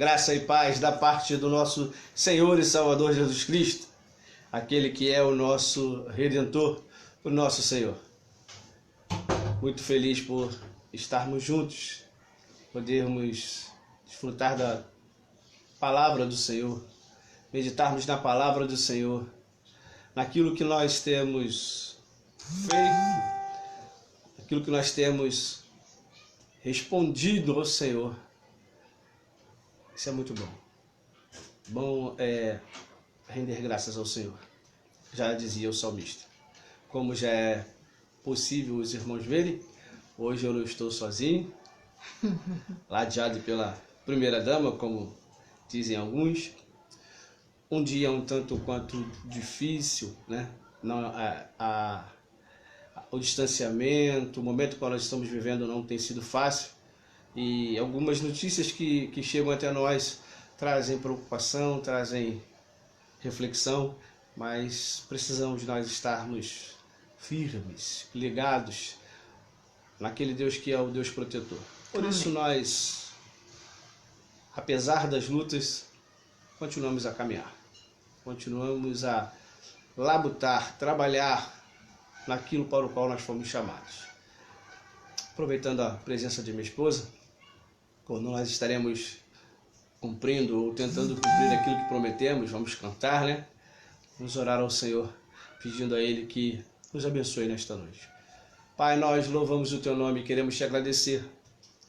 Graça e paz da parte do nosso Senhor e Salvador Jesus Cristo, aquele que é o nosso Redentor, o nosso Senhor. Muito feliz por estarmos juntos, podermos desfrutar da palavra do Senhor, meditarmos na palavra do Senhor, naquilo que nós temos feito, naquilo que nós temos respondido ao Senhor. Isso é muito bom. Bom é render graças ao Senhor. Já dizia o salmista. Como já é possível os irmãos verem, hoje eu não estou sozinho, ladeado pela primeira dama, como dizem alguns. Um dia um tanto quanto difícil, né? O distanciamento, o momento que nós estamos vivendo não tem sido fácil. E algumas notícias que chegam até nós trazem preocupação, trazem reflexão, mas precisamos nós estarmos firmes, ligados naquele Deus que é o Deus protetor. Por isso nós, apesar das lutas, continuamos a caminhar, continuamos a labutar, trabalhar naquilo para o qual nós fomos chamados. Aproveitando a presença de minha esposa, quando nós estaremos cumprindo ou tentando cumprir aquilo que prometemos, vamos cantar, né? Vamos orar ao Senhor, pedindo a Ele que nos abençoe nesta noite. Pai, nós louvamos o Teu nome e queremos Te agradecer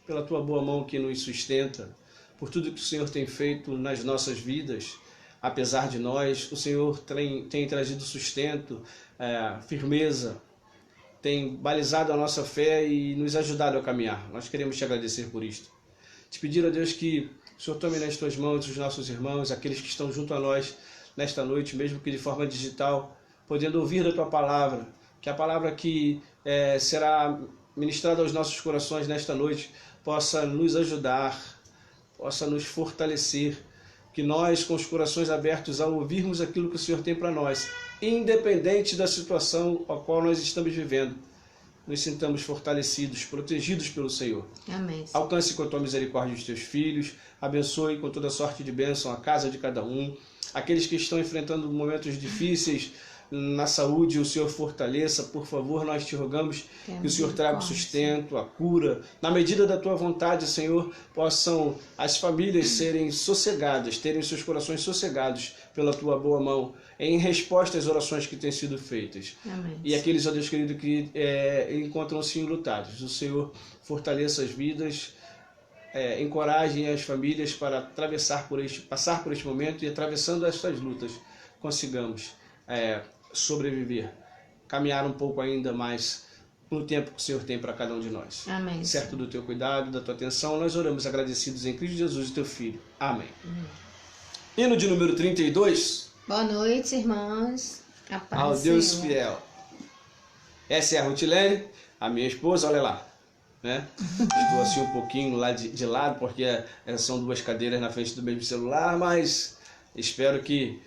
pela Tua boa mão que nos sustenta, por tudo que o Senhor tem feito nas nossas vidas. Apesar de nós, o Senhor tem trazido sustento, firmeza, tem balizado a nossa fé e nos ajudado a caminhar. Nós queremos Te agradecer por isto. Te pedir a Deus que o Senhor tome nas Tuas mãos os nossos irmãos, aqueles que estão junto a nós nesta noite, mesmo que de forma digital, podendo ouvir da Tua palavra, que a palavra que será ministrada aos nossos corações nesta noite possa nos ajudar, possa nos fortalecer, que nós, com os corações abertos ao ouvirmos aquilo que o Senhor tem para nós, independente da situação a qual nós estamos vivendo, nos sintamos fortalecidos, protegidos pelo Senhor. Amém. Alcance com a Tua misericórdia os Teus filhos, abençoe com toda sorte de bênção a casa de cada um, aqueles que estão enfrentando momentos difíceis na saúde, o Senhor fortaleça, por favor, nós Te rogamos que o Senhor traga o sustento, a cura, na medida da Tua vontade, Senhor, possam as famílias serem sossegadas, terem seus corações sossegados pela Tua boa mão, em resposta às orações que têm sido feitas. Amém. E aqueles, ó Deus querido, que encontram-se enlutados, o Senhor fortaleça as vidas, encorajem as famílias para passar por este momento e, atravessando estas lutas, consigamos sobreviver, caminhar um pouco ainda mais no tempo que o Senhor tem para cada um de nós. Amém. Certo do Teu cuidado, da Tua atenção, nós oramos agradecidos em Cristo Jesus, Teu Filho. Amém. Hino de número 32. Boa noite, irmãos. A paz Ao do Deus Senhor. fiel. Essa é a Rutilene, a minha esposa, olha lá, né? Estou assim um pouquinho lá de lado, porque são duas cadeiras na frente do mesmo celular, mas espero que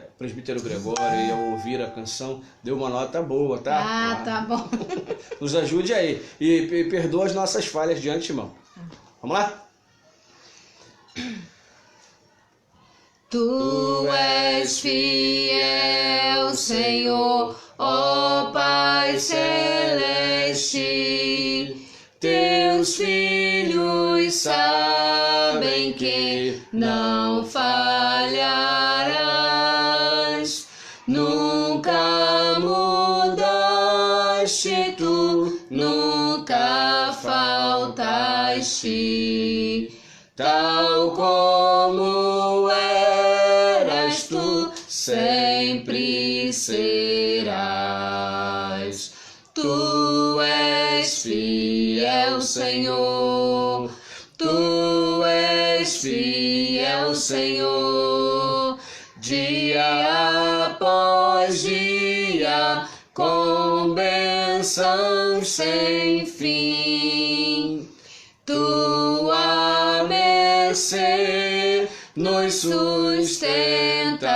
o presbítero Gregório, ao ouvir a canção, deu uma nota boa, tá? Tá bom. Nos ajude aí e perdoa as nossas falhas de antemão. Vamos lá? Tu és fiel, Senhor, ó Pai celeste. Teus filhos sabem que não falharás. Nunca mudaste, tu nunca faltaste. Tal como eras, tu sempre serás. Tu és fiel, Senhor. Tu és fiel, Senhor. Dia após dia, com bênçãos sem fim. Tua mercê nos sustenta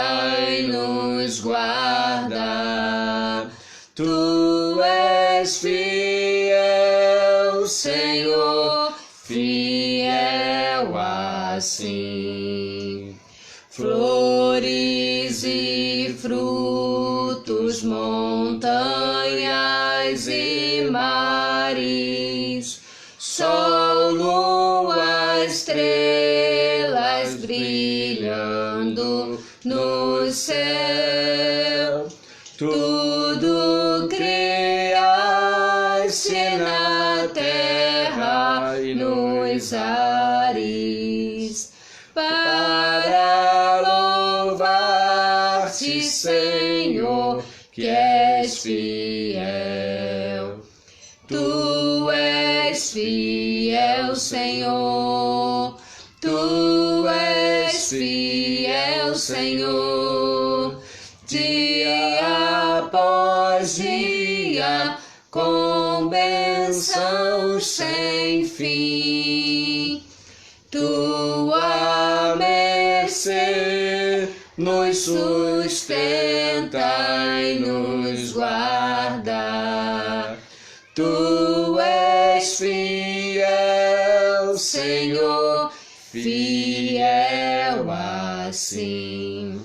e nos guarda. Tu és fiel, Senhor, fiel a assim. Flores e frutos, montanhas e mares, sol, lua, estrelas brilhando no céu, tudo criaste na terra e nos ares, para louvar-te, Senhor, que és fiel. Tu és fiel, Senhor. Tu és fiel, Senhor. Dia após dia, com bênçãos sem fim. Tua mercê nos sustenta e nos guarda. Tu és fiel, Senhor, fiel assim.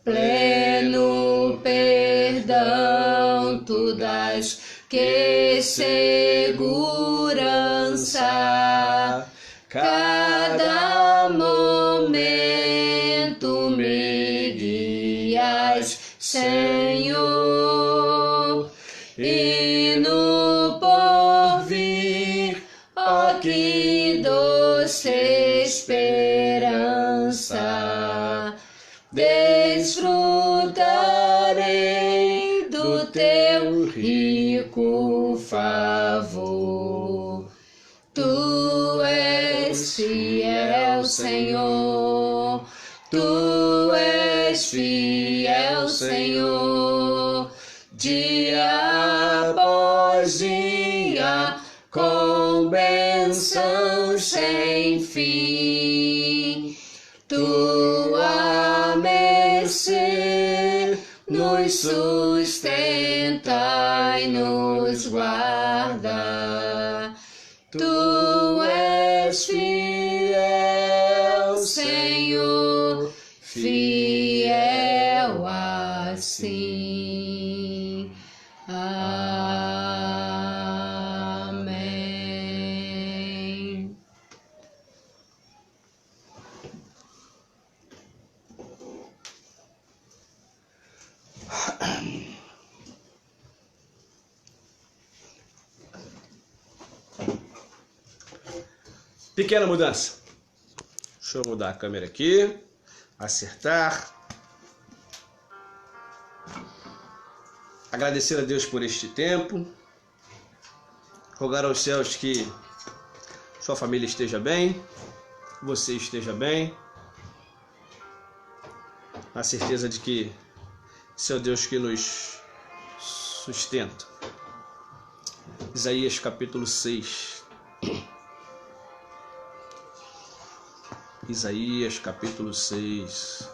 Pleno perdão tu dás, que segurança. Cada momento me guias, Senhor, e no porvir, ó que doce esperança, desfrutarei do teu rico favor. Tu és fiel, Senhor. Tu és fiel, Senhor. Dia após dia, com bênçãos sem fim. Tua mercê nos sustenta e nos guarda. Tu és fiel, Senhor, fiel assim. Amém. Pequena mudança. Deixa eu mudar a câmera aqui. Acertar. Agradecer a Deus por este tempo. Rogar aos céus que sua família esteja bem, você esteja bem. Na certeza de que esse é o Deus que nos sustenta. Isaías capítulo 6. Isaías capítulo 6.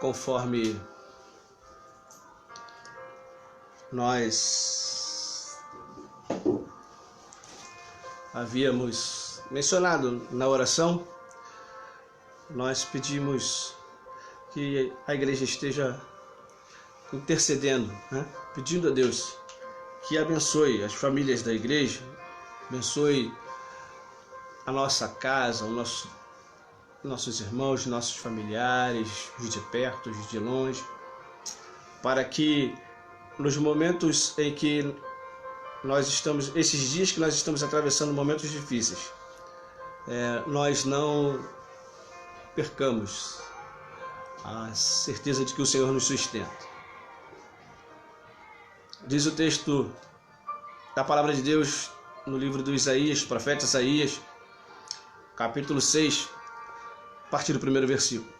Conforme nós havíamos mencionado na oração, nós pedimos que a igreja esteja intercedendo, né? Pedindo a Deus que abençoe as famílias da igreja, abençoe a nossa casa, nossos irmãos, nossos familiares, os de perto, os de longe, para que nos momentos em que nós estamos, esses dias que nós estamos atravessando momentos difíceis, nós não percamos a certeza de que o Senhor nos sustenta. Diz o texto da palavra de Deus no livro do Isaías, profeta Isaías, capítulo 6, a partir do primeiro versículo,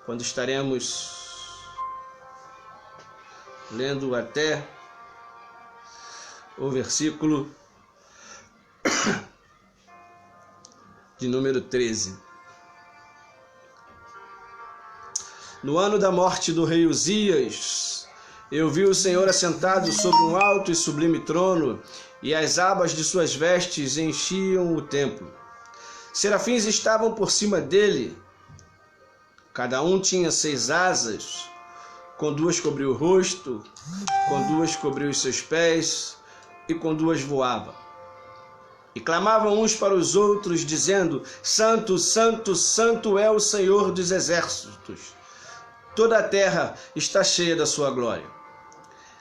quando estaremos lendo até o versículo de número 13. No ano da morte do rei Uzias, eu vi o Senhor assentado sobre um alto e sublime trono, e as abas de suas vestes enchiam o templo. Serafins estavam por cima dele, cada um tinha 6 asas, com 2 cobriu o rosto, com 2 cobriu os seus pés, e com 2 voava. E clamavam uns para os outros, dizendo: Santo, Santo, Santo é o Senhor dos exércitos. Toda a terra está cheia da sua glória.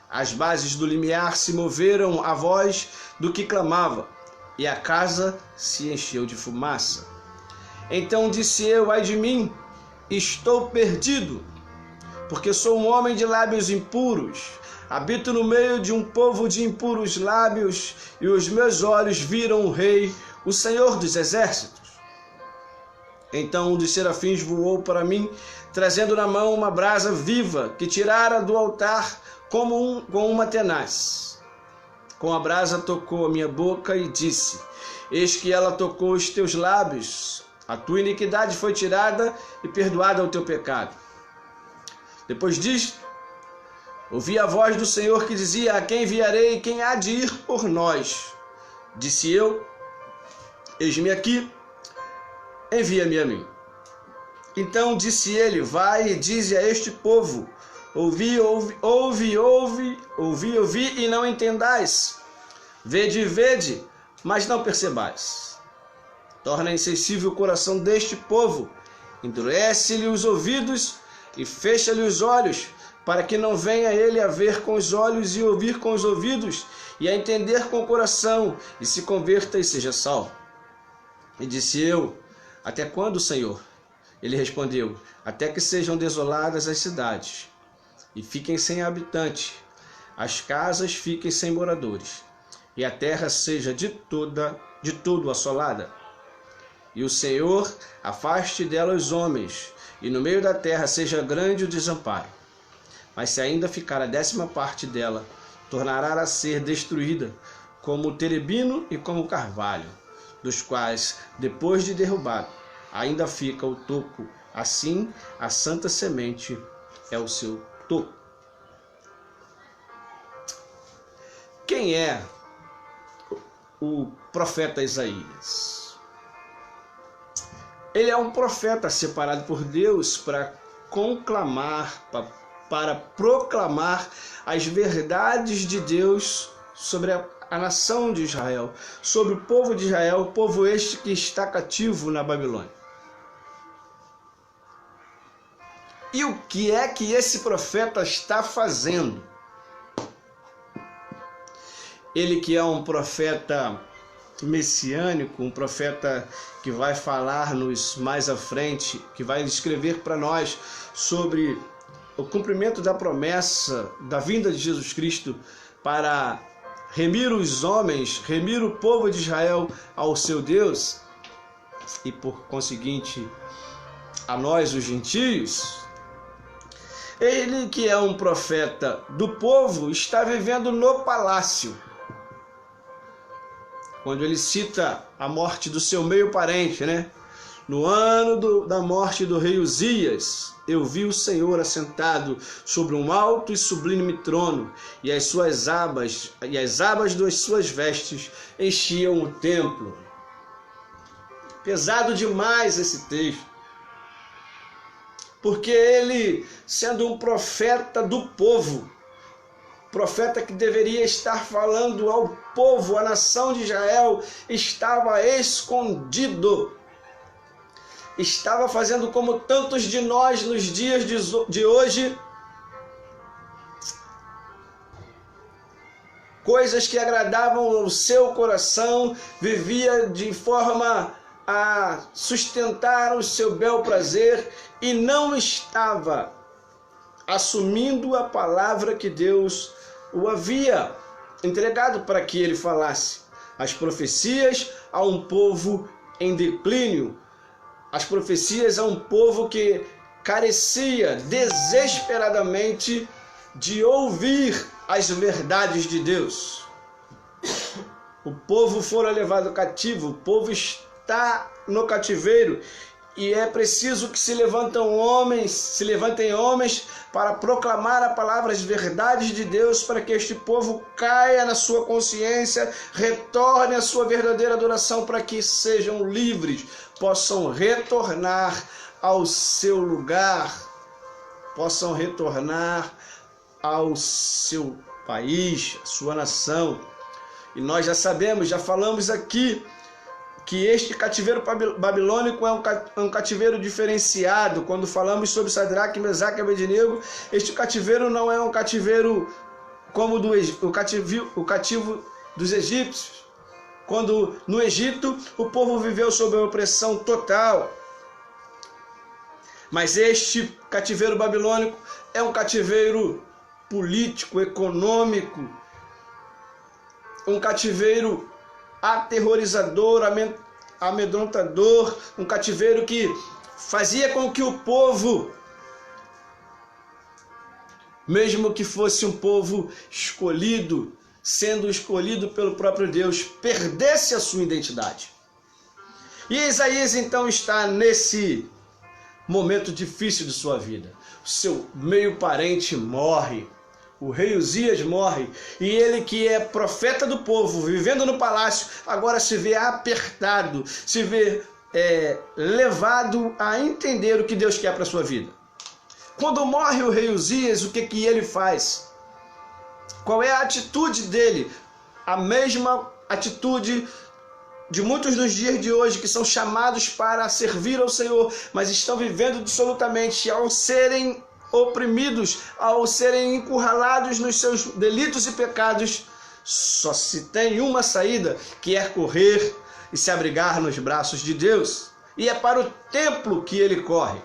As bases do limiar se moveram à voz do que clamava, e a casa se encheu de fumaça. Então disse eu: ai de mim, estou perdido, porque sou um homem de lábios impuros. Habito no meio de um povo de impuros lábios, e os meus olhos viram o Rei, o Senhor dos exércitos. Então um dos serafins voou para mim, trazendo na mão uma brasa viva, que tirara do altar com uma tenaz. Com a brasa tocou a minha boca e disse: eis que ela tocou os teus lábios, a tua iniquidade foi tirada e perdoada o teu pecado. Depois disto, ouvi a voz do Senhor que dizia: a quem enviarei, quem há de ir por nós? Disse eu: eis-me aqui, envia-me a mim. Então disse ele: vai e dize a este povo: ouvi e não entendais. Vede, mas não percebais. Torna insensível o coração deste povo, endurece-lhe os ouvidos e fecha-lhe os olhos, para que não venha ele a ver com os olhos e ouvir com os ouvidos, e a entender com o coração, e se converta e seja salvo. E disse eu: até quando, Senhor? Ele respondeu: até que sejam desoladas as cidades, e fiquem sem habitante, as casas fiquem sem moradores, e a terra seja de todo assolada. E o Senhor afaste dela os homens, e no meio da terra seja grande o desamparo. Mas se ainda ficar a 10ª parte dela, tornará a ser destruída, como o terebino e como o carvalho, dos quais, depois de derrubado, ainda fica o toco. Assim, a santa semente é o seu toco. Quem é o profeta Isaías? Ele é um profeta separado por Deus para conclamar, para proclamar as verdades de Deus sobre a nação de Israel, sobre o povo de Israel, o povo este que está cativo na Babilônia. E o que é que esse profeta está fazendo? Ele que é um profeta messiânico, um profeta que vai falar-nos mais à frente, que vai escrever para nós sobre o cumprimento da promessa da vinda de Jesus Cristo para remir os homens, remir o povo de Israel ao seu Deus e, por conseguinte, a nós, os gentios. Ele que é um profeta do povo está vivendo no palácio. Quando ele cita a morte do seu meio parente, né? No ano da morte do rei Uzias, eu vi o Senhor assentado sobre um alto e sublime trono, e as abas das suas vestes enchiam o templo. Pesado demais esse texto, porque ele, sendo um profeta do povo, profeta que deveria estar falando ao povo, à nação de Israel, estava escondido. Estava fazendo como tantos de nós nos dias de hoje, coisas que agradavam ao seu coração, vivia de forma a sustentar o seu bel prazer e não estava assumindo a palavra que Deus o havia entregado para que ele falasse. As profecias a um povo em declínio, as profecias a um povo que carecia desesperadamente de ouvir as verdades de Deus. O povo fora levado cativo, o povo está no cativeiro, e é preciso que se levantem homens para proclamar a palavra, as verdades de Deus, para que este povo caia na sua consciência, retorne à sua verdadeira adoração, para que sejam livres, possam retornar ao seu lugar, possam retornar ao seu país, à sua nação. E nós já sabemos, já falamos aqui, que este cativeiro babilônico é um cativeiro diferenciado. Quando falamos sobre Sadraque, Mesaque e Abednego, este cativeiro não é um cativeiro como o cativo dos egípcios. Quando no Egito o povo viveu sob a opressão total. Mas este cativeiro babilônico é um cativeiro político, econômico, um cativeiro aterrorizador, amedrontador, um cativeiro que fazia com que o povo, mesmo que fosse um povo escolhido, sendo escolhido pelo próprio Deus, perdesse a sua identidade. E Isaías então está nesse momento difícil de sua vida. O seu meio parente morre. O rei Uzias morre, e ele, que é profeta do povo, vivendo no palácio, agora se vê apertado, se vê levado a entender o que Deus quer para a sua vida. Quando morre o rei Uzias, o que ele faz? Qual é a atitude dele? A mesma atitude de muitos dos dias de hoje, que são chamados para servir ao Senhor, mas estão vivendo dissolutamente, ao serem oprimidos, ao serem encurralados nos seus delitos e pecados. Só se tem uma saída, que é correr e se abrigar nos braços de Deus. E é para o templo que ele corre.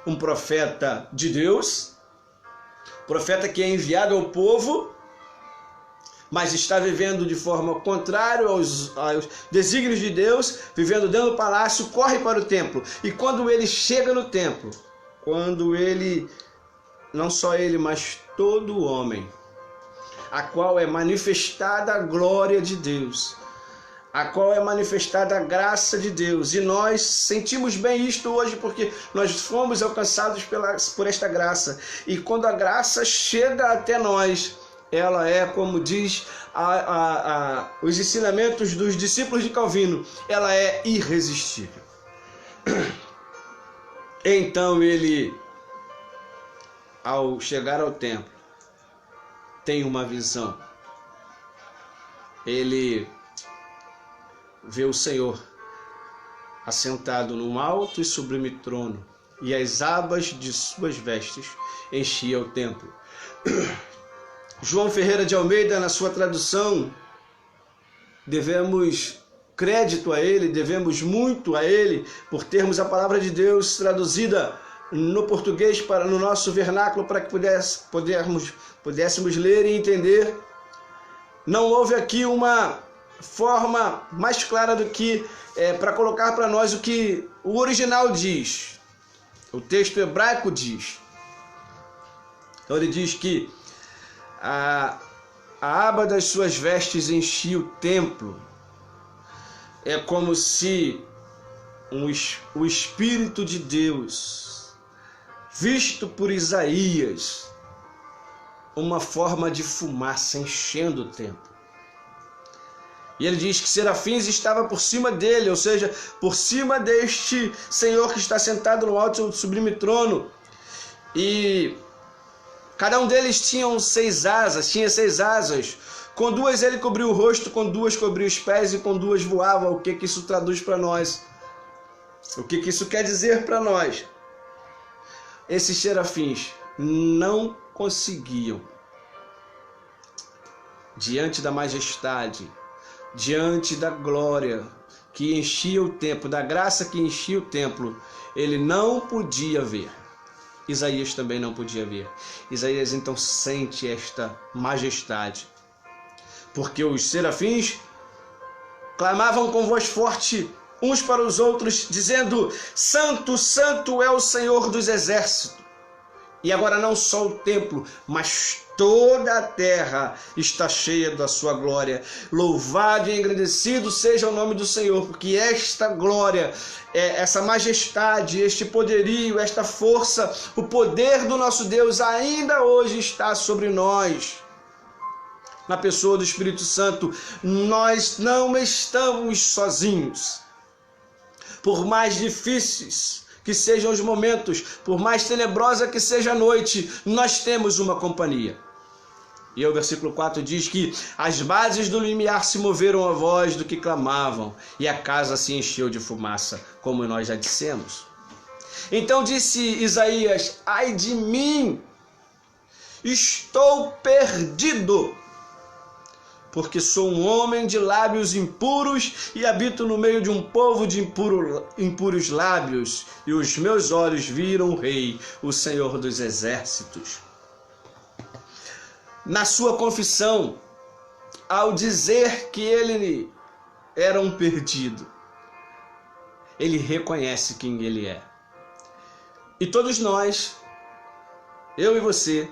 Um profeta de Deus, profeta que é enviado ao povo, mas está vivendo de forma contrária aos desígnios de Deus, vivendo dentro do palácio, corre para o templo. E quando ele chega no templo, quando ele, não só ele, mas todo homem, a qual é manifestada a glória de Deus, a qual é manifestada a graça de Deus, e nós sentimos bem isto hoje, porque nós fomos alcançados por esta graça, e quando a graça chega até nós, ela é, como diz os ensinamentos dos discípulos de Calvino, ela é irresistível. Então ele, ao chegar ao templo, tem uma visão. Ele vê o Senhor assentado num alto e sublime trono, e as abas de suas vestes enchiam o templo. João Ferreira de Almeida, na sua tradução, devemos crédito a ele, devemos muito a ele por termos a palavra de Deus traduzida no português no nosso vernáculo, para que pudéssemos ler e entender. Não houve aqui uma forma mais clara do que para colocar para nós o que o original diz, o texto hebraico diz. Então ele diz que a aba das suas vestes enchia o templo. É como se o Espírito de Deus, visto por Isaías, uma forma de fumaça enchendo o templo. E ele diz que serafins estavam por cima dele, ou seja, por cima deste Senhor que está sentado no alto e sublime trono. E cada um deles tinha 6 asas. Com 2 ele cobriu o rosto, com 2 cobriu os pés e com 2 voava. O que isso traduz para nós? O que isso quer dizer para nós? Esses serafins não conseguiam, diante da majestade, diante da glória que enchia o templo, da graça que enchia o templo, ele não podia ver. Isaías também não podia ver. Isaías então sente esta majestade, porque os serafins clamavam com voz forte uns para os outros, dizendo: Santo, Santo é o Senhor dos exércitos. E agora não só o templo, mas toda a terra está cheia da sua glória. Louvado e engrandecido seja o nome do Senhor, porque esta glória, essa majestade, este poderio, esta força, o poder do nosso Deus ainda hoje está sobre nós. Na pessoa do Espírito Santo, nós não estamos sozinhos. Por mais difíceis que sejam os momentos, por mais tenebrosa que seja a noite, nós temos uma companhia. E o versículo 4 diz que as bases do limiar se moveram à voz do que clamavam, e a casa se encheu de fumaça, como nós já dissemos. Então disse Isaías: ai de mim, estou perdido, porque sou um homem de lábios impuros e habito no meio de um povo de impuros lábios, e os meus olhos viram o Rei, o Senhor dos Exércitos. Na sua confissão, ao dizer que ele era um perdido, ele reconhece quem ele é. E todos nós, eu e você,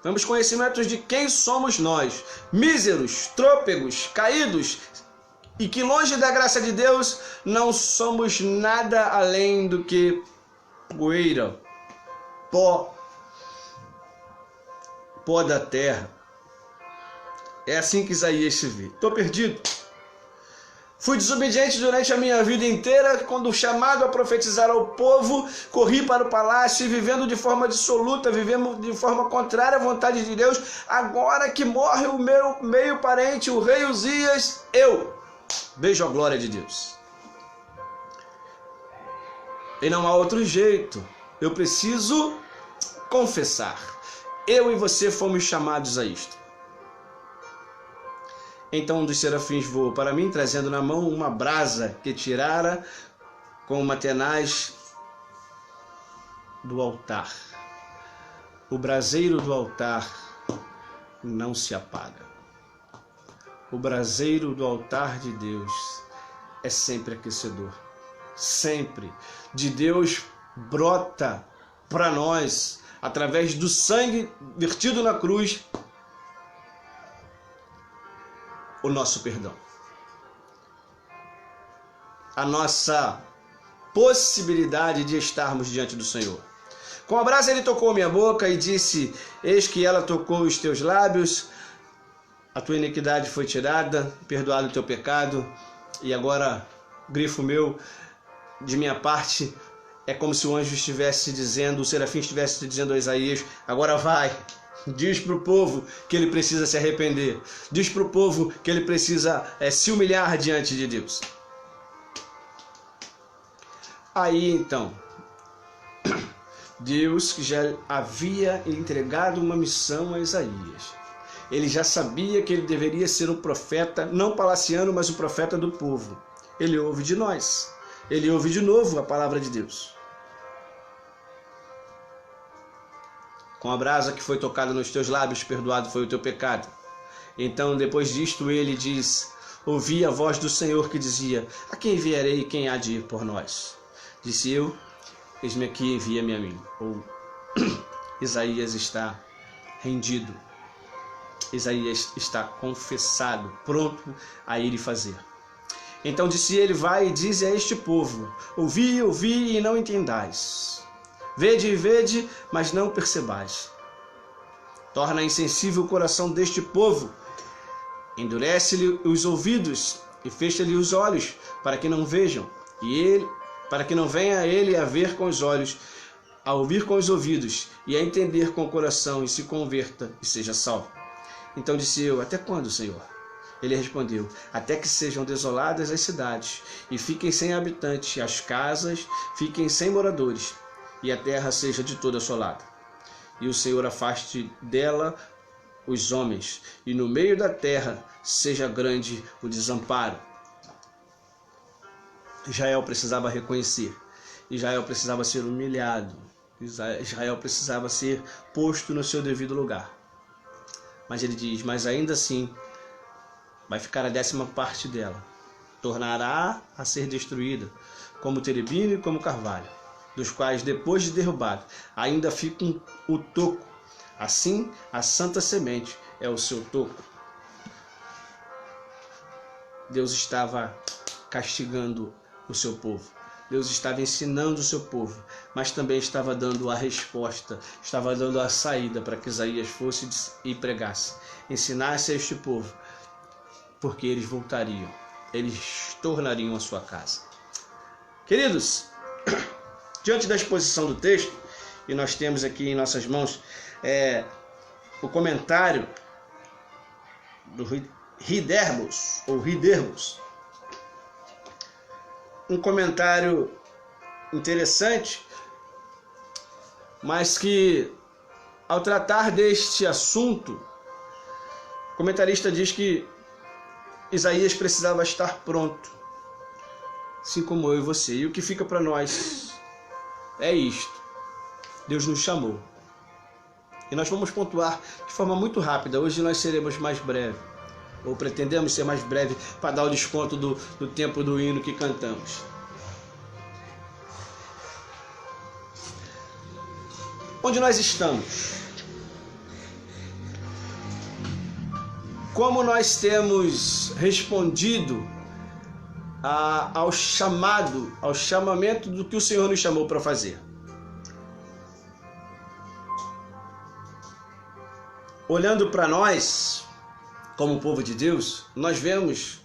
temos conhecimentos de quem somos nós, míseros, trôpegos, caídos, e que longe da graça de Deus não somos nada além do que poeira, pó da terra. É assim que Isaías se vê. Estou perdido. Fui desobediente durante a minha vida inteira, quando chamado a profetizar ao povo, corri para o palácio e vivendo de forma dissoluta, vivendo de forma contrária à vontade de Deus. Agora que morre o meu meio parente, o rei Uzias, eu vejo a glória de Deus. E não há outro jeito, eu preciso confessar. Eu e você fomos chamados a isto. Então um dos serafins voou para mim, trazendo na mão uma brasa que tirara com uma tenaz do altar. O braseiro do altar não se apaga. O braseiro do altar de Deus é sempre aquecedor. Sempre. De Deus brota para nós, através do sangue vertido na cruz, o nosso perdão. A nossa possibilidade de estarmos diante do Senhor. Com a brasa ele tocou minha boca e disse: eis que ela tocou os teus lábios, a tua iniquidade foi tirada, perdoado o teu pecado. E agora, grifo meu, de minha parte, é como se o anjo estivesse dizendo, o serafim estivesse dizendo a Isaías: agora vai, diz para o povo que ele precisa se arrepender, diz para o povo que ele precisa se humilhar diante de Deus. Aí então, Deus já havia entregado uma missão a Isaías. Ele já sabia que ele deveria ser um profeta, não palaciano, mas um profeta do povo. Ele ouve de nós, ele ouve de novo a palavra de Deus. Com a brasa que foi tocada nos teus lábios, perdoado foi o teu pecado. Então, depois disto, ele diz: ouvi a voz do Senhor que dizia: a quem enviarei e quem há de ir por nós? Disse eu: eis-me aqui, envia-me a mim. Ou Isaías está rendido. Isaías está confessado, pronto a ir e fazer. Então disse ele: vai e dize a este povo: ouvi, ouvi e não entendais. Vede e vede, mas não percebais. Torna insensível o coração deste povo, endurece-lhe os ouvidos e fecha-lhe os olhos, para que não vejam, para que não venha ele a ver com os olhos, a ouvir com os ouvidos e a entender com o coração, e se converta e seja salvo. Então disse eu: até quando, Senhor? Ele respondeu: até que sejam desoladas as cidades e fiquem sem habitantes, as casas fiquem sem moradores, e a terra seja de toda assolada. E o Senhor afaste dela os homens, e no meio da terra seja grande o desamparo. Israel precisava reconhecer, Israel precisava ser humilhado, Israel precisava ser posto no seu devido lugar. Mas ele diz: mas ainda assim vai ficar a 10ª parte dela, tornará a ser destruída, como terebinho e como carvalho. dos quais, depois de derrubado, ainda fica o toco. Assim, a santa semente é o seu toco. Deus estava castigando o seu povo. Deus estava ensinando o seu povo, mas também estava dando a resposta, estava dando a saída para que Isaías fosse e pregasse, ensinasse a este povo, porque eles voltariam, eles tornariam a sua casa. Queridos, diante da exposição do texto, e nós temos aqui em nossas mãos o comentário do Ridermos, ou Ridermos, um comentário interessante, mas que, ao tratar deste assunto, o comentarista diz que Isaías precisava estar pronto, assim como eu e você. E o que fica para nós é isto: Deus nos chamou. E nós vamos pontuar de forma muito rápida. Hoje nós seremos mais breves, ou pretendemos ser mais breve, para dar o desconto do tempo do hino que cantamos. Onde nós estamos? Como nós temos respondido ao chamamento do que o Senhor nos chamou para fazer? Olhando para nós, como povo de Deus, nós vemos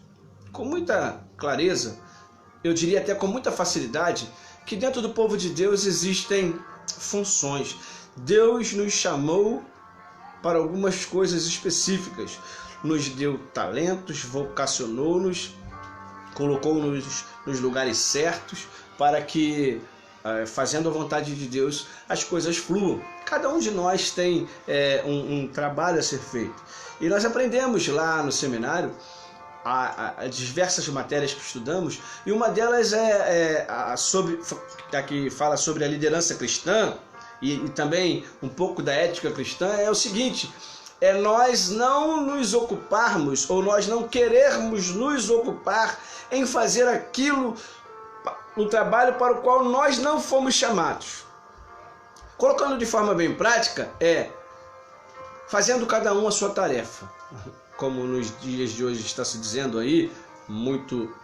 com muita clareza, eu diria até com muita facilidade, que dentro do povo de Deus existem funções. Deus nos chamou para algumas coisas específicas, nos deu talentos, vocacionou-nos, colocou-nos nos lugares certos para que, fazendo a vontade de Deus, as coisas fluam. Cada um de nós tem um trabalho a ser feito. E nós aprendemos lá no seminário a diversas matérias que estudamos, e uma delas a que fala sobre a liderança cristã e também um pouco da ética cristã, é o seguinte: nós não nos ocuparmos, ou nós não querermos nos ocupar em fazer aquilo, o trabalho para o qual nós não fomos chamados. Colocando de forma bem prática, fazendo cada um a sua tarefa, como nos dias de hoje está se dizendo aí, muito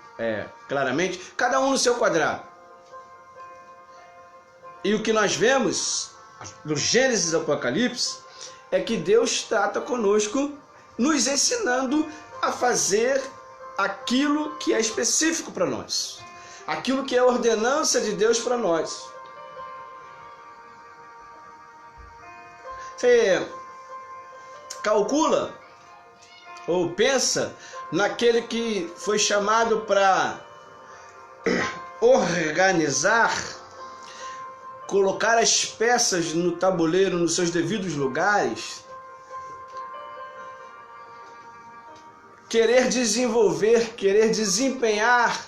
claramente, cada um no seu quadrado. E o que nós vemos no Gênesis e Apocalipse é que Deus trata conosco, nos ensinando a fazer aquilo que é específico para nós, aquilo que é a ordenança de Deus para nós. Você calcula ou pensa naquele que foi chamado para organizar, colocar as peças no tabuleiro nos seus devidos lugares, querer desenvolver, querer desempenhar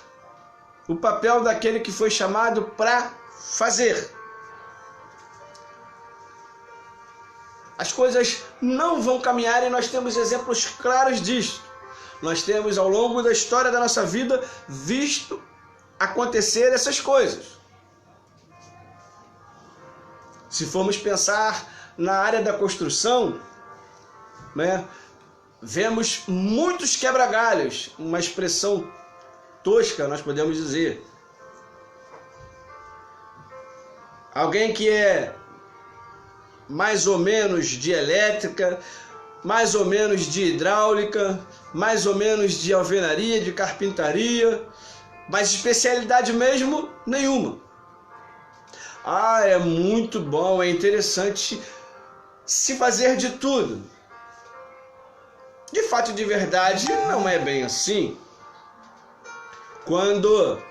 o papel daquele que foi chamado para fazer. As coisas não vão caminhar, e nós temos exemplos claros disso. Nós temos, ao longo da história da nossa vida, visto acontecer essas coisas. Se formos pensar na área da construção, vemos muitos quebra-galhos, uma expressão tosca, nós podemos dizer. Alguém que é mais ou menos de elétrica, mais ou menos de hidráulica, mais ou menos de alvenaria, de carpintaria, mas especialidade mesmo nenhuma. É muito bom, é interessante se fazer de tudo. De fato, de verdade, não é bem assim. Quando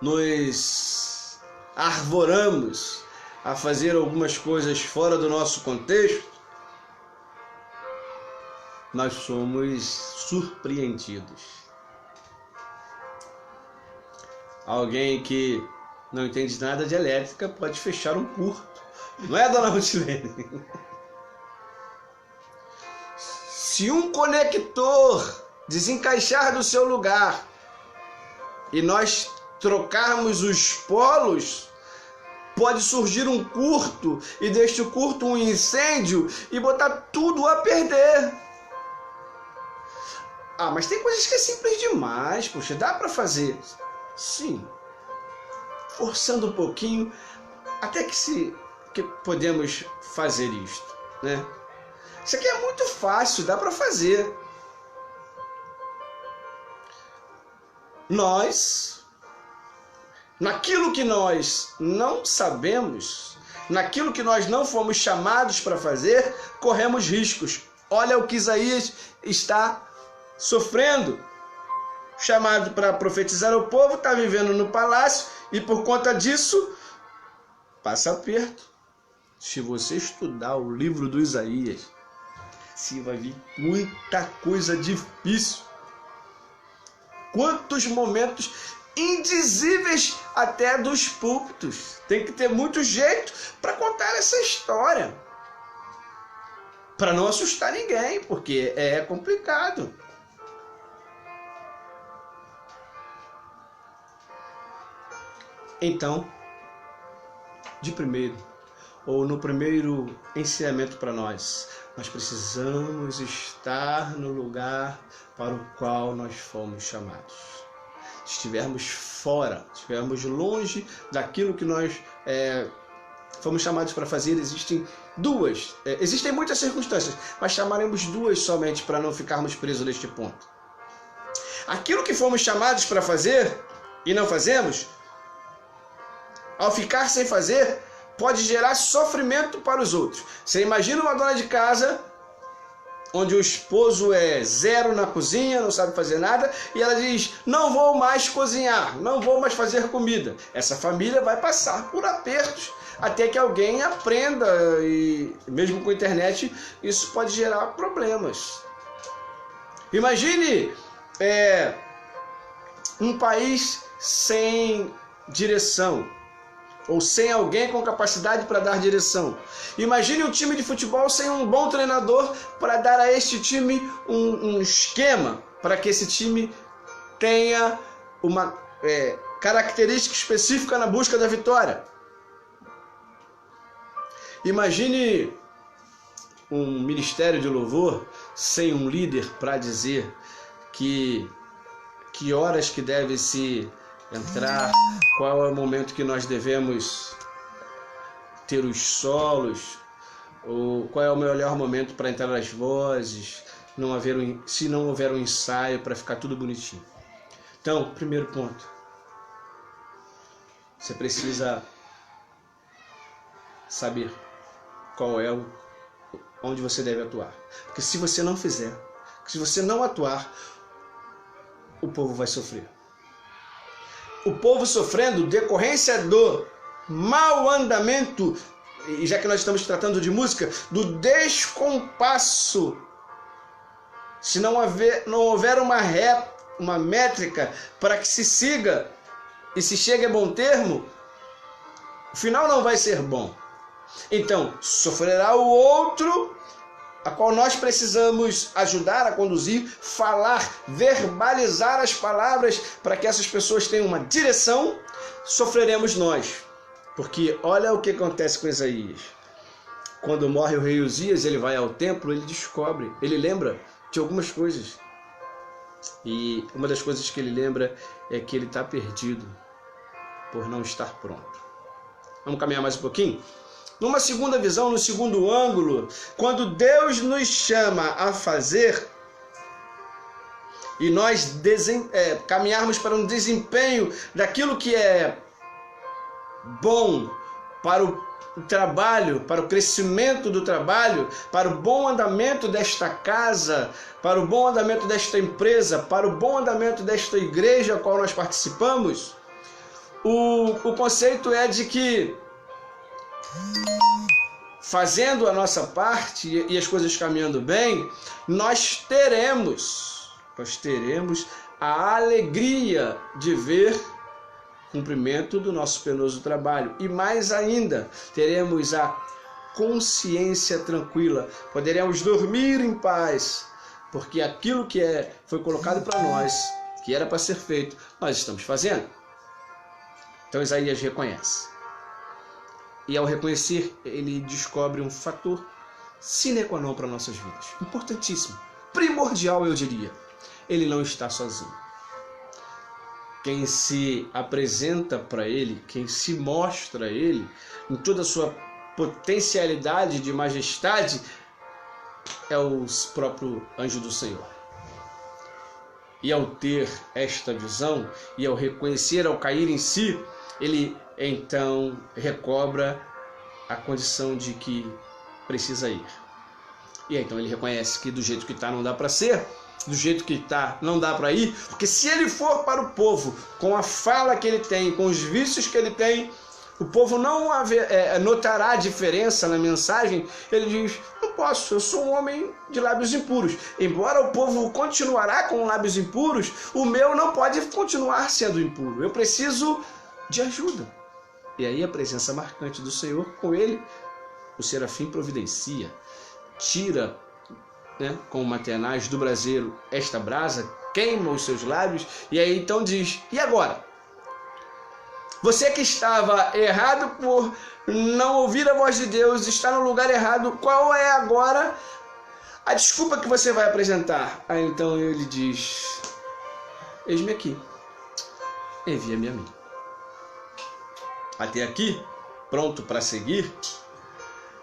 nos arvoramos a fazer algumas coisas fora do nosso contexto, nós somos surpreendidos. Alguém que não entende nada de elétrica pode fechar um curto. Não é, dona Rutilene? Se um conector desencaixar do seu lugar e nós trocarmos os polos Pode surgir um curto e deste curto um incêndio e botar tudo a perder. Ah, mas tem coisas que é simples demais, poxa, dá para fazer. Sim, forçando um pouquinho, até que podemos fazer isto, né? Isso aqui é muito fácil, dá para fazer. Nós, naquilo que nós não sabemos, naquilo que nós não fomos chamados para fazer, corremos riscos. Olha o que Isaías está sofrendo. Chamado para profetizar ao povo, está vivendo no palácio e por conta disso passa aperto. Se você estudar o livro do Isaías, você vai ver muita coisa difícil. Quantos momentos indizíveis até dos púlpitos. Tem que ter muito jeito para contar essa história. Para não assustar ninguém, porque é complicado. Então, no primeiro ensinamento para nós precisamos estar no lugar para o qual nós fomos chamados. Se estivermos fora, se estivermos longe daquilo que nós fomos chamados para fazer, existem muitas circunstâncias, mas chamaremos duas somente para não ficarmos presos neste ponto. Aquilo que fomos chamados para fazer e não fazemos, ao ficar sem fazer, pode gerar sofrimento para os outros. Você imagina uma dona de casa, onde o esposo é zero na cozinha, não sabe fazer nada, e ela diz, não vou mais cozinhar, não vou mais fazer comida. Essa família vai passar por apertos, até que alguém aprenda, e mesmo com a internet, isso pode gerar problemas. Imagine um país sem direção, ou sem alguém com capacidade para dar direção. Imagine um time de futebol sem um bom treinador para dar a este time um esquema, para que esse time tenha uma característica específica na busca da vitória. Imagine um ministério de louvor sem um líder para dizer que horas que deve se entrar, qual é o momento que nós devemos ter os solos, ou qual é o melhor momento para entrar as vozes, se não houver um ensaio para ficar tudo bonitinho. Então, primeiro ponto, você precisa saber onde você deve atuar. Porque se você não fizer, se você não atuar, o povo vai sofrer. O povo sofrendo decorrência do mau andamento, e já que nós estamos tratando de música, do descompasso. Se não houver uma métrica para que se siga e se chegue a bom termo, o final não vai ser bom. Então, sofrerá o outro, a qual nós precisamos ajudar a conduzir, falar, verbalizar as palavras para que essas pessoas tenham uma direção. Sofreremos nós, porque olha o que acontece com Isaías. Quando morre o rei Uzias, ele vai ao templo, ele lembra de algumas coisas. E uma das coisas que ele lembra é que ele está perdido por não estar pronto. Vamos caminhar mais um pouquinho? Numa segunda visão, no segundo ângulo, quando Deus nos chama a fazer e nós caminharmos para um desempenho daquilo que é bom para o trabalho, para o crescimento do trabalho, para o bom andamento desta casa, para o bom andamento desta empresa, para o bom andamento desta igreja a qual nós participamos, o conceito é de que fazendo a nossa parte e as coisas caminhando bem, nós teremos a alegria de ver o cumprimento do nosso penoso trabalho. E mais ainda, teremos a consciência tranquila, poderemos dormir em paz, porque aquilo que foi colocado para nós, que era para ser feito, nós estamos fazendo. Então Isaías reconhece. E ao reconhecer, ele descobre um fator sine qua non para nossas vidas. Importantíssimo. Primordial, eu diria. Ele não está sozinho. Quem se apresenta para ele, quem se mostra a ele, em toda a sua potencialidade de majestade, é o próprio anjo do Senhor. E ao ter esta visão, e ao reconhecer, ao cair em si, ele então recobra a condição de que precisa ir. E aí, então ele reconhece que do jeito que está não dá para ser, do jeito que está não dá para ir, porque se ele for para o povo com a fala que ele tem, com os vícios que ele tem, o povo não notará a diferença na mensagem. Ele diz: não posso, eu sou um homem de lábios impuros. Embora o povo continuará com lábios impuros, o meu não pode continuar sendo impuro. Eu preciso de ajuda. E aí a presença marcante do Senhor, com ele, o serafim providencia, tira, com uma tenaz do braseiro esta brasa, queima os seus lábios, e aí então diz: e agora? Você que estava errado por não ouvir a voz de Deus, está no lugar errado, qual é agora a desculpa que você vai apresentar? Aí então ele diz: eis-me aqui, envia-me a mim. Até aqui, pronto para seguir?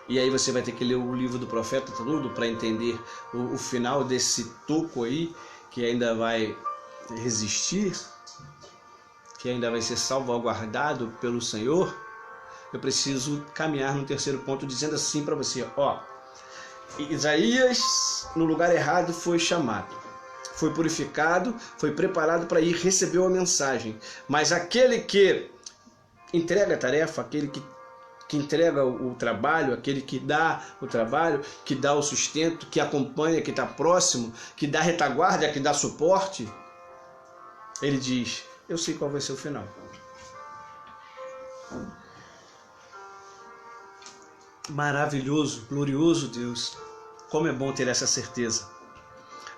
E aí você vai ter que ler o livro do profeta tudo para entender o final desse toco aí, que ainda vai resistir, que ainda vai ser salvaguardado pelo Senhor. Eu preciso caminhar no terceiro ponto dizendo assim para você: Isaías no lugar errado foi chamado, foi purificado, foi preparado para ir receber a mensagem, mas aquele que entrega a tarefa, aquele que entrega o trabalho, aquele que dá o trabalho, que dá o sustento, que acompanha, que está próximo, que dá retaguarda, que dá suporte, ele diz: eu sei qual vai ser o final. Maravilhoso, glorioso Deus, como é bom ter essa certeza.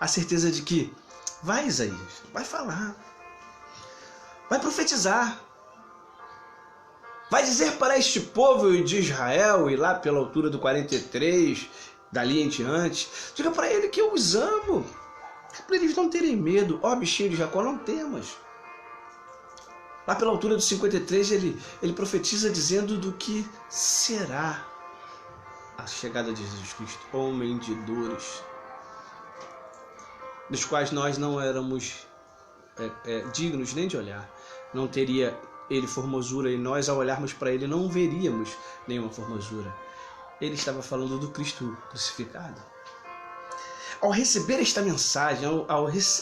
A certeza de que vai, Isaías, vai falar, vai profetizar, vai dizer para este povo de Israel, e lá pela altura do 43, dali em diante, diga para ele que eu os amo, para eles não terem medo. Bichinho de Jacó, não temas. Lá pela altura do 53, ele profetiza dizendo do que será a chegada de Jesus Cristo, homem de dores, dos quais nós não éramos dignos nem de olhar. Não teria ele formosura, e nós, ao olharmos para ele, não veríamos nenhuma formosura. Ele estava falando do Cristo crucificado. Ao receber esta mensagem,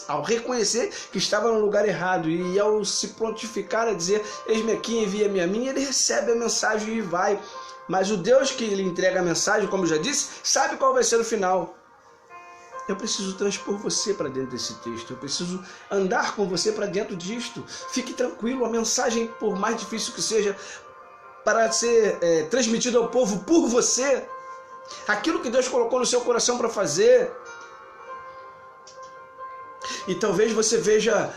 ao reconhecer que estava no lugar errado, e ao se prontificar a dizer: eis-me aqui, envia-me a mim, ele recebe a mensagem e vai. Mas o Deus que lhe entrega a mensagem, como eu já disse, sabe qual vai ser o final. Eu preciso transpor você para dentro desse texto. Eu preciso andar com você para dentro disto. Fique tranquilo, a mensagem, por mais difícil que seja, para ser transmitida ao povo por você, aquilo que Deus colocou no seu coração para fazer. E talvez você veja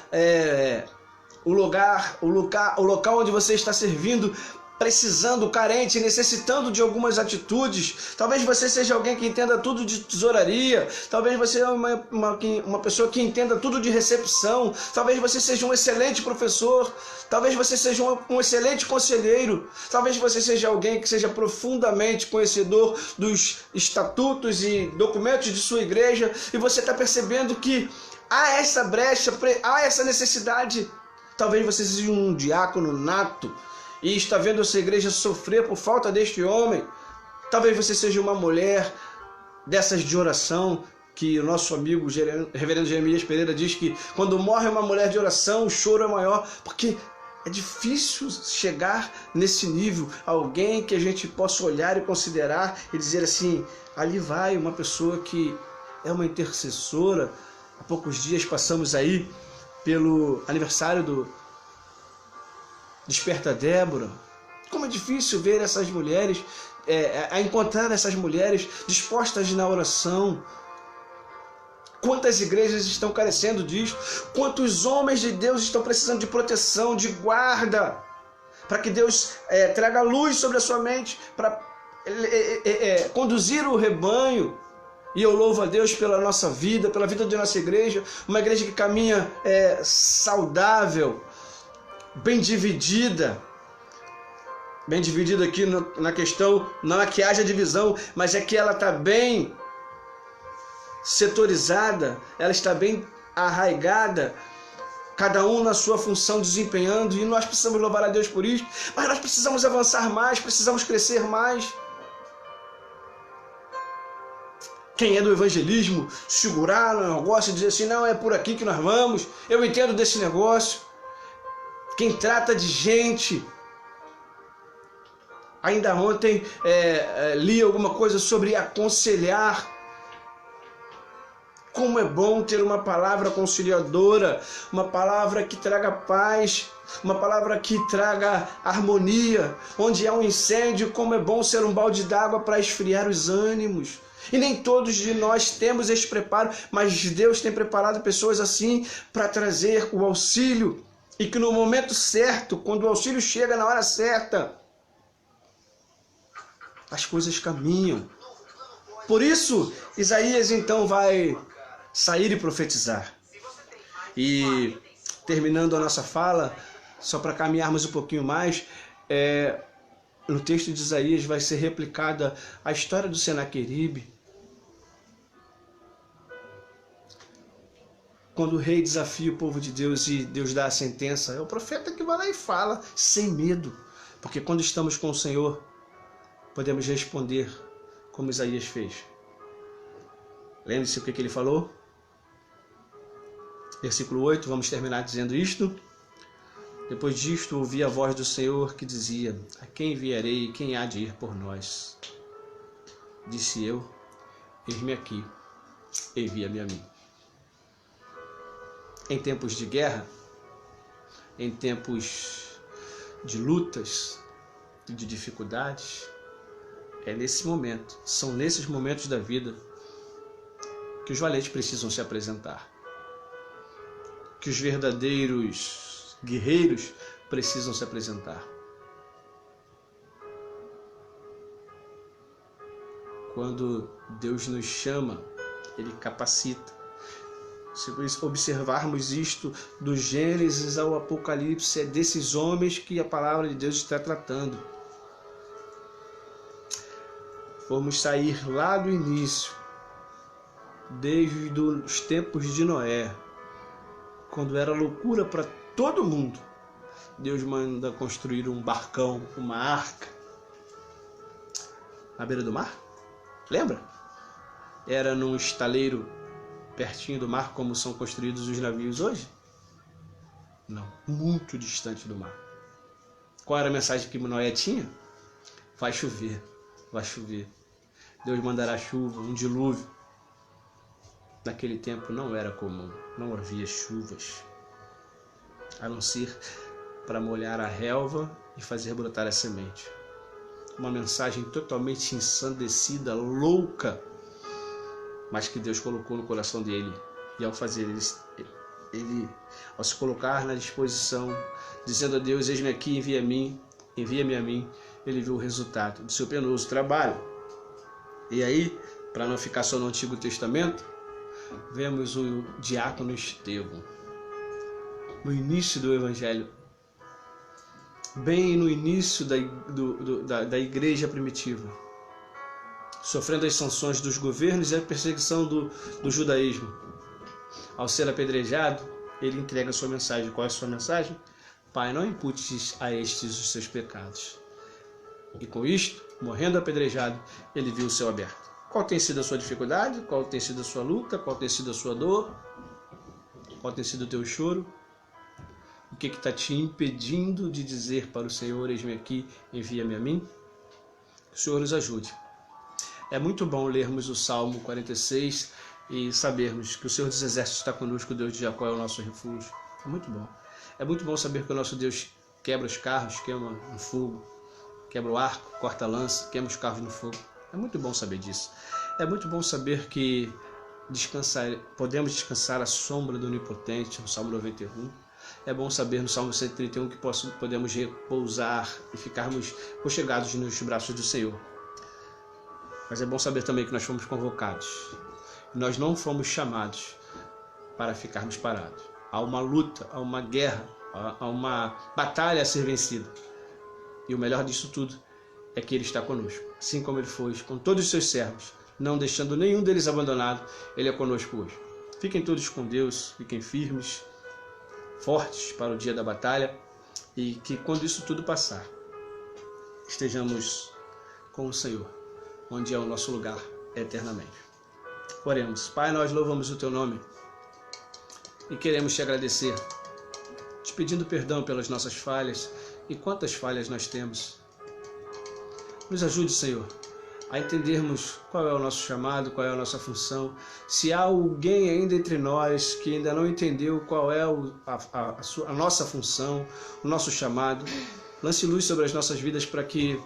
o local onde você está servindo precisando, carente, necessitando de algumas atitudes. Talvez você seja alguém que entenda tudo de tesouraria. Talvez você seja uma pessoa que entenda tudo de recepção. Talvez você seja um excelente professor. Talvez você seja um excelente conselheiro. Talvez você seja alguém que seja profundamente conhecedor dos estatutos e documentos de sua igreja, e você está percebendo que há essa brecha, há essa necessidade. Talvez você seja um diácono nato e está vendo a sua igreja sofrer por falta deste homem. Talvez você seja uma mulher dessas de oração, que o nosso amigo reverendo Jeremias Pereira diz que quando morre uma mulher de oração, o choro é maior, porque é difícil chegar nesse nível. Alguém que a gente possa olhar e considerar e dizer assim: ali vai uma pessoa que é uma intercessora. Há poucos dias passamos aí pelo aniversário do Desperta Débora. Como é difícil ver essas mulheres, encontrar essas mulheres dispostas na oração. Quantas igrejas estão carecendo disso? Quantos homens de Deus estão precisando de proteção, de guarda, para que Deus traga luz sobre a sua mente, para conduzir o rebanho. E eu louvo a Deus pela nossa vida, pela vida da nossa igreja, uma igreja que caminha saudável, bem dividida aqui na questão, não é que haja divisão, mas é que ela está bem setorizada, ela está bem arraigada, cada um na sua função desempenhando, e nós precisamos louvar a Deus por isso, mas nós precisamos avançar mais, precisamos crescer mais. Quem é do evangelismo, segurar no negócio e dizer assim, não, é por aqui que nós vamos, eu entendo desse negócio. Quem trata de gente, ainda ontem li alguma coisa sobre aconselhar. Como é bom ter uma palavra conciliadora, uma palavra que traga paz, uma palavra que traga harmonia. Onde há um incêndio, como é bom ser um balde d'água para esfriar os ânimos. E nem todos de nós temos esse preparo, mas Deus tem preparado pessoas assim para trazer o auxílio. E que no momento certo, quando o auxílio chega na hora certa, as coisas caminham. Por isso, Isaías então vai sair e profetizar. E terminando a nossa fala, só para caminharmos um pouquinho mais, no texto de Isaías vai ser replicada a história do Senaqueribe, quando o rei desafia o povo de Deus e Deus dá a sentença. É o profeta que vai lá e fala sem medo, porque quando estamos com o Senhor, podemos responder como Isaías fez. Lembre-se o que ele falou? Versículo 8, vamos terminar dizendo isto. Depois disto, ouvi a voz do Senhor que dizia, a quem enviarei e quem há de ir por nós? Disse eu, eis-me aqui, envia-me a mim. Em tempos de guerra, em tempos de lutas e de dificuldades, são nesses momentos da vida que os valentes precisam se apresentar, que os verdadeiros guerreiros precisam se apresentar. Quando Deus nos chama, Ele capacita. Se observarmos isto do Gênesis ao Apocalipse, é desses homens que a palavra de Deus está tratando. Vamos sair lá do início, desde os tempos de Noé, quando era loucura para todo mundo. Deus manda construir um barcão, uma arca, na beira do mar. Lembra? Era num estaleiro pertinho do mar, como são construídos os navios hoje? Não, muito distante do mar. Qual era a mensagem que Noé tinha? Vai chover, vai chover. Deus mandará chuva, um dilúvio. Naquele tempo não era comum, não havia chuvas, a não ser para molhar a relva e fazer brotar a semente. Uma mensagem totalmente ensandecida, louca, mas que Deus colocou no coração dele. E ao fazer ele ao se colocar na disposição, dizendo a Deus, eis-me aqui, envia-me a mim, ele viu o resultado do seu penoso trabalho. E aí, para não ficar só no Antigo Testamento, vemos o diácono Estevão, no início do Evangelho, bem no início da igreja primitiva, sofrendo as sanções dos governos e a perseguição do judaísmo. Ao ser apedrejado, ele entrega a sua mensagem. Qual é a sua mensagem? Pai, não imputes a estes os seus pecados. E com isto, morrendo apedrejado, ele viu o céu aberto. Qual tem sido a sua dificuldade? Qual tem sido a sua luta? Qual tem sido a sua dor? Qual tem sido o teu choro? O que está te impedindo de dizer para o Senhor, eis-me aqui, envia-me a mim? Que o Senhor nos ajude. É muito bom lermos o Salmo 46 e sabermos que o Senhor dos Exércitos está conosco, o Deus de Jacó é o nosso refúgio. É muito bom. É muito bom saber que o nosso Deus quebra os carros, queima no fogo, quebra o arco, corta a lança, queima os carros no fogo. É muito bom saber disso. É muito bom saber que podemos descansar à sombra do Onipotente, no Salmo 91. É bom saber no Salmo 131 que podemos repousar e ficarmos conchegados nos braços do Senhor. Mas é bom saber também que nós fomos convocados. Nós não fomos chamados para ficarmos parados. Há uma luta, há uma guerra, há uma batalha a ser vencida. E o melhor disso tudo é que Ele está conosco. Assim como Ele foi com todos os seus servos, não deixando nenhum deles abandonado, Ele é conosco hoje. Fiquem todos com Deus, fiquem firmes, fortes para o dia da batalha, e que quando isso tudo passar, estejamos com o Senhor, onde é o nosso lugar eternamente. Oremos. Pai, nós louvamos o Teu nome e queremos Te agradecer, te pedindo perdão pelas nossas falhas, e quantas falhas nós temos. Nos ajude, Senhor, a entendermos qual é o nosso chamado, qual é a nossa função. Se há alguém ainda entre nós que ainda não entendeu qual é a nossa função, o nosso chamado, lance luz sobre as nossas vidas para que,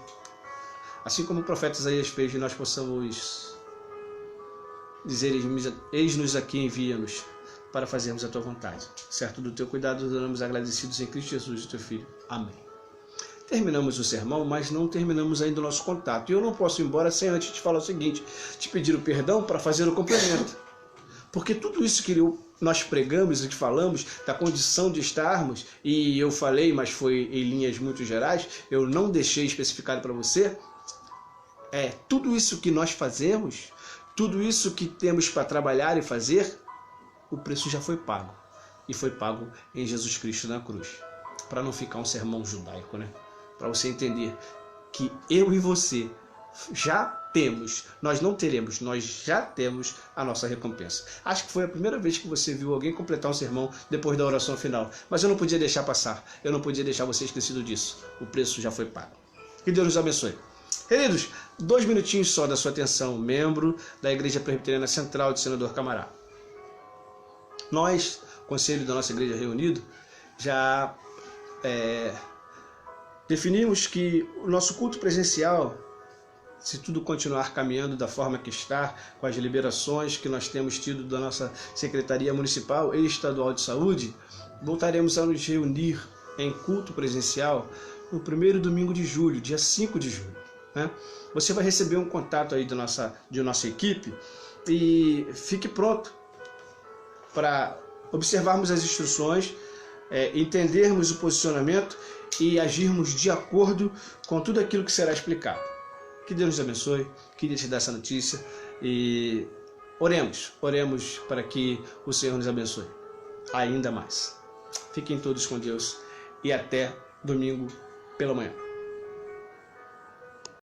assim como o profeta Isaías fez, nós possamos dizer: eis-nos aqui, envia-nos para fazermos a Tua vontade. Certo do Teu cuidado, oramos agradecidos em Cristo Jesus, o Teu Filho. Amém. Terminamos o sermão, mas não terminamos ainda o nosso contato. E eu não posso ir embora sem antes te falar o seguinte: te pedir o perdão para fazer o complemento. Porque tudo isso que nós pregamos e que falamos, da condição de estarmos, e eu falei, mas foi em linhas muito gerais, eu não deixei especificado para você, tudo isso que nós fazemos, tudo isso que temos para trabalhar e fazer, o preço já foi pago. E foi pago em Jesus Cristo na cruz. Para não ficar um sermão judaico, né? Para você entender que eu e você já temos, nós não teremos, nós já temos a nossa recompensa. Acho que foi a primeira vez que você viu alguém completar um sermão depois da oração final. Mas eu não podia deixar passar, eu não podia deixar você esquecido disso. O preço já foi pago. Que Deus nos abençoe. Queridos, 2 minutinhos só da sua atenção, membro da Igreja Presbiteriana Central de Senador Camará. Nós, conselho da nossa igreja reunido, já definimos que o nosso culto presencial, se tudo continuar caminhando da forma que está, com as liberações que nós temos tido da nossa Secretaria Municipal e Estadual de Saúde, voltaremos a nos reunir em culto presencial no primeiro domingo de julho, dia 5 de julho. Né? Você vai receber um contato aí de nossa equipe e fique pronto para observarmos as instruções, entendermos o posicionamento e agirmos de acordo com tudo aquilo que será explicado. Que Deus nos abençoe, queria te dar essa notícia e oremos para que o Senhor nos abençoe ainda mais. Fiquem todos com Deus e até domingo pela manhã.